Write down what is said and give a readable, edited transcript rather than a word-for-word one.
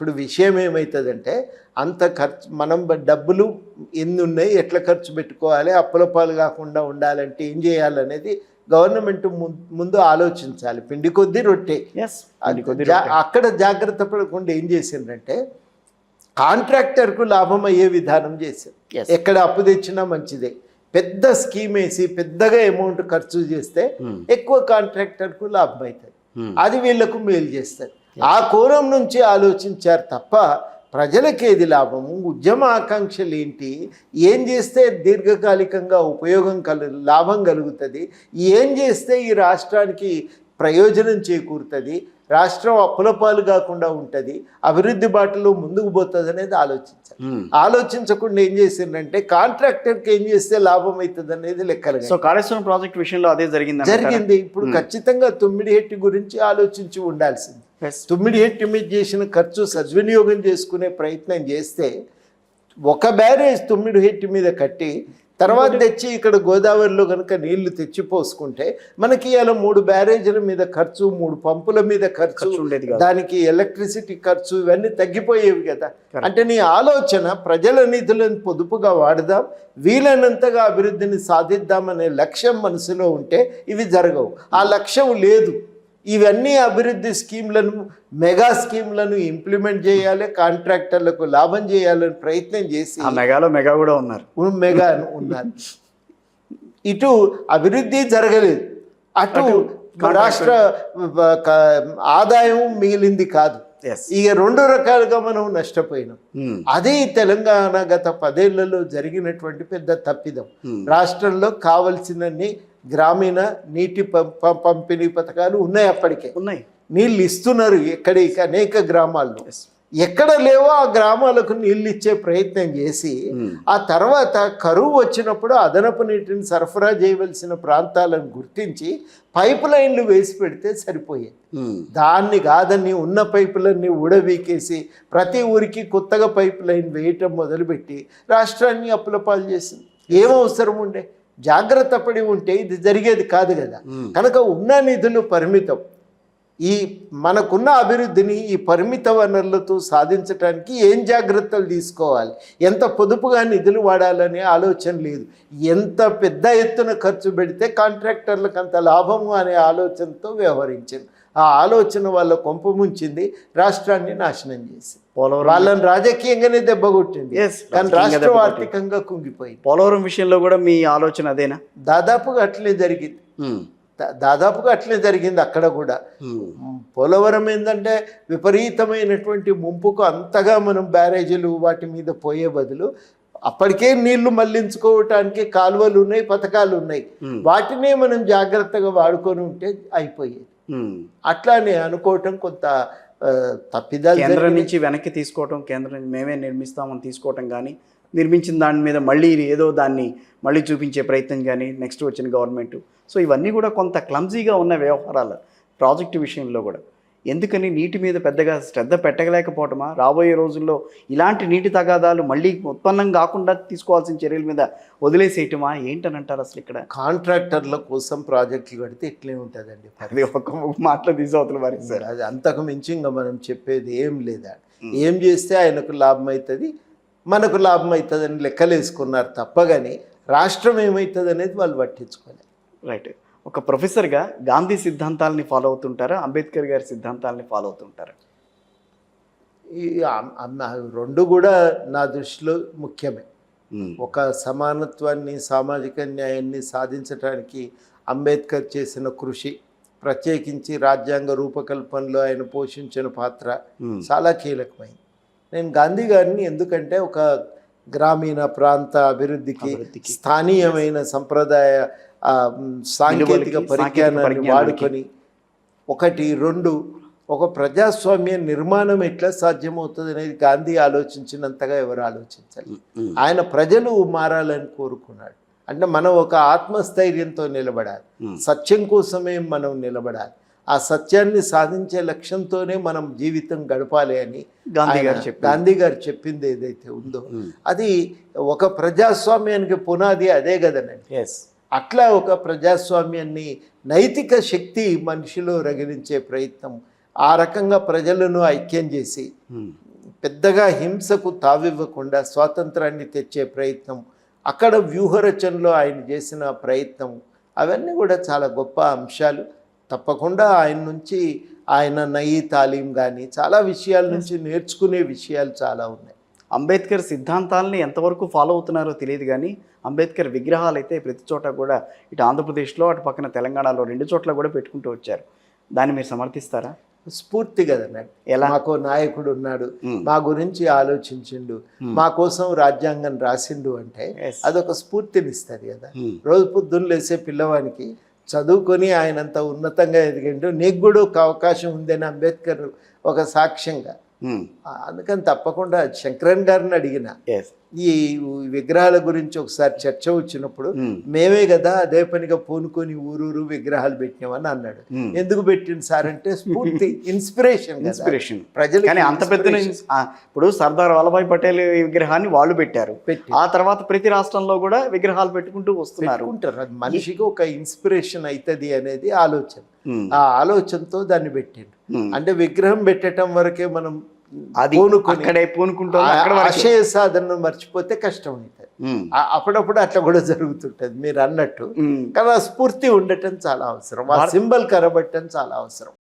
ఇప్పుడు విషయం ఏమవుతుందంటే అంత ఖర్చు మనం డబ్బులు ఎన్ని ఉన్నాయి ఎట్లా ఖర్చు పెట్టుకోవాలి అప్పుల పాలు కాకుండా ఉండాలంటే ఏం చేయాలనేది గవర్నమెంట్ ముందు ఆలోచించాలి. పిండి కొద్దీ రొట్టె. అక్కడ జాగ్రత్త పడకుండా ఏం చేసిందంటే కాంట్రాక్టర్కు లాభం అయ్యే విధానం చేశారు. ఎక్కడ అప్పు తెచ్చినా మంచిదే, పెద్ద స్కీమ్ వేసి పెద్దగా అమౌంట్ ఖర్చు చేస్తే ఎక్కువ కాంట్రాక్టర్కు లాభం అవుతుంది, అది వీళ్లకు మేలు చేస్తారు. ఆ కోణం నుంచి ఆలోచించారు తప్ప ప్రజలకు ఏది లాభము, ఉద్యమ ఆకాంక్షలు ఏంటి, ఏం చేస్తే దీర్ఘకాలికంగా ఉపయోగం లాభం కలుగుతుంది, ఏం చేస్తే ఈ రాష్ట్రానికి ప్రయోజనం చేకూరుతుంది, రాష్ట్రం అప్పులపాలు కాకుండా ఉంటుంది, అభివృద్ధి బాటలో ముందుకు పోతుంది అనేది ఆలోచించాలి. ఆలోచించకుండా ఏం చేసిందంటే కాంట్రాక్టర్కి ఏం చేస్తే లాభం అవుతుంది అనేది లెక్కలు. సో కాళేశ్వరం ప్రాజెక్ట్ విషయంలో అదే జరిగింది. ఇప్పుడు ఖచ్చితంగా తుమ్మిడిహెట్టి గురించి ఆలోచించి ఉండాల్సింది. తుమ్మిడిహెట్టి మీద చేసిన ఖర్చు సద్వినియోగం చేసుకునే ప్రయత్నం చేస్తే ఒక బ్యారేజ్ తుమ్మిడిహెట్టి మీద కట్టి తర్వాత తెచ్చి ఇక్కడ గోదావరిలో కనుక నీళ్లు తెచ్చిపోసుకుంటే మనకి ఇలా 3 బ్యారేజీల మీద ఖర్చు, 3 పంపుల మీద ఖర్చు ఉండేది, దానికి ఎలక్ట్రిసిటీ ఖర్చు ఇవన్నీ తగ్గిపోయేవి కదా. అంటే నీ ఆలోచన ప్రజల నిధులను పొదుపుగా వాడదాం, వీలైనంతగా అభివృద్ధిని సాధిద్దామనే లక్ష్యం మనసులో ఉంటే ఇవి జరగవు. ఆ లక్ష్యం లేదు. ఇవన్నీ అభివృద్ధి స్కీమ్లను, మెగా స్కీమ్లను ఇంప్లిమెంట్ చేయాలి, కాంట్రాక్టర్లకు లాభం చేయాలని ప్రయత్నం చేసి మెగా కూడా ఉన్నారు. ఇటు అభివృద్ధి జరగలేదు, అటు రాష్ట్ర ఆదాయం మిగిలింది కాదు. ఇక 2 రకాలుగా మనం నష్టపోయినాం. అదే తెలంగాణ గత 10 ఏళ్లలో జరిగినటువంటి పెద్ద తప్పిదం. రాష్ట్రంలో కావలసినన్ని గ్రామీణ నీటి పంపిణీ పథకాలు ఉన్నాయి, అప్పటికే ఉన్నాయి, నీళ్ళు ఇస్తున్నారు ఎక్కడికి అనేక గ్రామాల్లో. ఎక్కడ లేవో ఆ గ్రామాలకు నీళ్ళు ఇచ్చే ప్రయత్నం చేసి ఆ తర్వాత కరువు వచ్చినప్పుడు అదనపు నీటిని సరఫరా చేయవలసిన ప్రాంతాలను గుర్తించి పైప్ లైన్లు వేసి పెడితే సరిపోయేది. దాన్ని కాదని ఉన్న పైపులన్నీ ఊడబీకేసి ప్రతి ఊరికి కొత్తగా పైప్ లైన్ వేయటం మొదలుపెట్టి రాష్ట్రాన్ని అప్పుల పాలు చేసింది. ఏం అవసరం ఉండే? జాగ్రత్త పడి ఉంటే ఇది జరిగేది కాదు కదా. కనుక ఉన్న నిధులు పరిమితం. ఈ మనకున్న అభివృద్ధిని ఈ పరిమిత వనరులతో సాధించడానికి ఏం జాగ్రత్తలు తీసుకోవాలి, ఎంత పొదుపుగా నిధులు వాడాలనే ఆలోచన లేదు. ఎంత పెద్ద ఎత్తున ఖర్చు పెడితే కాంట్రాక్టర్లకు అంత లాభము అనే ఆలోచనతో వ్యవహరించింది. ఆ ఆలోచన వాళ్ళ కొంప ముంచింది, రాష్ట్రాన్ని నాశనం చేసింది. వాళ్ళని రాజకీయంగానే దెబ్బకొట్టింది, కానీ రాష్ట్రం ఆర్థికంగా కుంగిపోయింది. పోలవరం విషయంలో కూడా మీ ఆలోచన అదేనా? దాదాపుగా అట్లే జరిగింది. అక్కడ కూడా పోలవరం ఏంటంటే విపరీతమైనటువంటి ముంపుకు అంతగా మనం బ్యారేజీలు వాటి మీద పోయే బదులు అప్పటికే నీళ్లు మళ్లించుకోవటానికి కాలువలు ఉన్నాయి, పథకాలు ఉన్నాయి, వాటినే మనం జాగ్రత్తగా వాడుకొని ఉంటే అయిపోయేది. అట్లానే అనుకోవటం కొంత తప్పిదాలు. కేంద్రం నుంచి వెనక్కి తీసుకోవటం, కేంద్రం మేమే నిర్మిస్తామని తీసుకోవటం కానీ, నిర్మించిన దాని మీద మళ్ళీ ఏదో దాన్ని మళ్ళీ చూపించే ప్రయత్నం కానీ నెక్స్ట్ వచ్చిన గవర్నమెంట్. సో ఇవన్నీ కూడా కొంత క్లమ్జీగా ఉన్న వ్యవహారాలు ప్రాజెక్టు విషయంలో కూడా. ఎందుకని నీటి మీద పెద్దగా శ్రద్ధ పెట్టలేకపోవటమా? రాబోయే రోజుల్లో ఇలాంటి నీటి తగాదాలు మళ్ళీ ఉత్పన్నం కాకుండా తీసుకోవాల్సిన చర్యల మీద వదిలేసేయటమా ఏంటని అంటారు? అసలు ఇక్కడ కాంట్రాక్టర్ల కోసం ప్రాజెక్టులు కడితే ఇట్లే ఉంటుందండి. అది ఒక మాటలు తీసుకోవతులు మరి సార్, అది అంతకు మించి ఇంకా మనం చెప్పేది ఏం లేదా. ఏం చేస్తే ఆయనకు లాభం అవుతుంది, మనకు లాభం అవుతుంది అని లెక్కలు వేసుకున్నారు తప్ప కానీ రాష్ట్రం ఏమవుతుంది అనేది వాళ్ళు పట్టించుకోలేదు. రైట్. ఒక ప్రొఫెసర్గా గాంధీ సిద్ధాంతాలని ఫాలో అవుతుంటారా, అంబేద్కర్ గారి సిద్ధాంతాలని ఫాలో అవుతుంటారా? ఈ 2 కూడా నా దృష్టిలో ముఖ్యమే. ఒక సమానత్వాన్ని, సామాజిక న్యాయాన్ని సాధించడానికి అంబేద్కర్ చేసిన కృషి, ప్రత్యేకించి రాజ్యాంగ రూపకల్పనలో ఆయన పోషించిన పాత్ర చాలా కీలకమైంది. నేను గాంధీ గారిని ఎందుకంటే ఒక గ్రామీణ ప్రాంత అభివృద్ధికి స్థానీయమైన సంప్రదాయ సాంకేతిక పరిజ్ఞానాన్ని వాడుకొని 1, 2 ఒక ప్రజాస్వామ్య నిర్మాణం ఎట్లా సాధ్యమవుతుంది అనేది గాంధీ ఆలోచించినంతగా ఎవరు ఆలోచించాలి. ఆయన ప్రజలు మారాలని కోరుకున్నాడు. అంటే మనం ఒక ఆత్మస్థైర్యంతో నిలబడాలి, సత్యం కోసమే మనం నిలబడాలి, ఆ సత్యాన్ని సాధించే లక్ష్యంతోనే మనం జీవితం గడపాలి అని గాంధీ గారు చెప్పింది ఏదైతే ఉందో అది ఒక ప్రజాస్వామ్యానికి పునాది అదే కదనండి. అట్లా ఒక ప్రజాస్వామ్యాన్ని నైతిక శక్తి మనిషిలో రగిలించే ప్రయత్నం, ఆ రకంగా ప్రజలను ఐక్యం చేసి పెద్దగా హింసకు తావివ్వకుండా స్వాతంత్రాన్ని తెచ్చే ప్రయత్నం, అక్కడ వ్యూహరచనలో ఆయన చేసిన ప్రయత్నం, అవన్నీ కూడా చాలా గొప్ప అంశాలు. తప్పకుండా ఆయన నుంచి ఆయన నయీ తాలీం కానీ చాలా విషయాల నుంచి నేర్చుకునే విషయాలు చాలా ఉన్నాయి. అంబేద్కర్ సిద్ధాంతాలని ఎంతవరకు ఫాలో అవుతున్నారో తెలియదు కానీ అంబేద్కర్ విగ్రహాలు అయితే ప్రతి చోట కూడా ఇటు ఆంధ్రప్రదేశ్లో అటు పక్కన తెలంగాణలో 2 చోట్ల కూడా పెట్టుకుంటూ వచ్చారు. దాన్ని మీరు సమర్థిస్తారా? స్ఫూర్తి కదండి. ఎలా? మాకు నాయకుడు ఉన్నాడు, మా గురించి ఆలోచించిండు, మా కోసం రాజ్యాంగం రాసిండు అంటే అదొక స్ఫూర్తినిస్తుంది కదా. రోజు పొద్దున్న లేసే పిల్లవానికి చదువుకొని ఆయనంత ఉన్నతంగా ఎదిగిండు, నీకు కూడా ఒక అవకాశం ఉందని అంబేద్కర్ ఒక సాక్ష్యంగా. అందుకని తప్పకుండా శంకరన్ గారిని అడిగిన ఈ విగ్రహాల గురించి ఒకసారి చర్చ వచ్చినప్పుడు మేమే కదా అదే పనిగా పూనుకొని ఊరూరు విగ్రహాలు పెట్టినామని అన్నాడు. ఎందుకు పెట్టింది సార్ అంటే స్ఫూర్తి, ఇన్స్పిరేషన్ ప్రజలు. కానీ అంత పెద్ద ఇప్పుడు సర్దార్ వల్లభాయ్ పటేల్ విగ్రహాన్ని వాళ్ళు పెట్టారు, ఆ తర్వాత ప్రతి రాష్ట్రంలో కూడా విగ్రహాలు పెట్టుకుంటూ వస్తున్నారు. అది మనిషికి ఒక ఇన్స్పిరేషన్ అవుతుంది అనేది ఆలోచన. ఆ ఆలోచనతో దాన్ని పెట్టిండు. అంటే విగ్రహం పెట్టడం వరకే మనం అది అక్కడే పూనుకుంటాం, ఆశయ సాధనను మర్చిపోతే కష్టం అవుతుంది. అప్పుడప్పుడు అట్లా కూడా జరుగుతుంటది మీరు అన్నట్టు. కానీ ఆ స్ఫూర్తి ఉండటం చాలా అవసరం, ఆ సింబల్ కనబడటం చాలా అవసరం.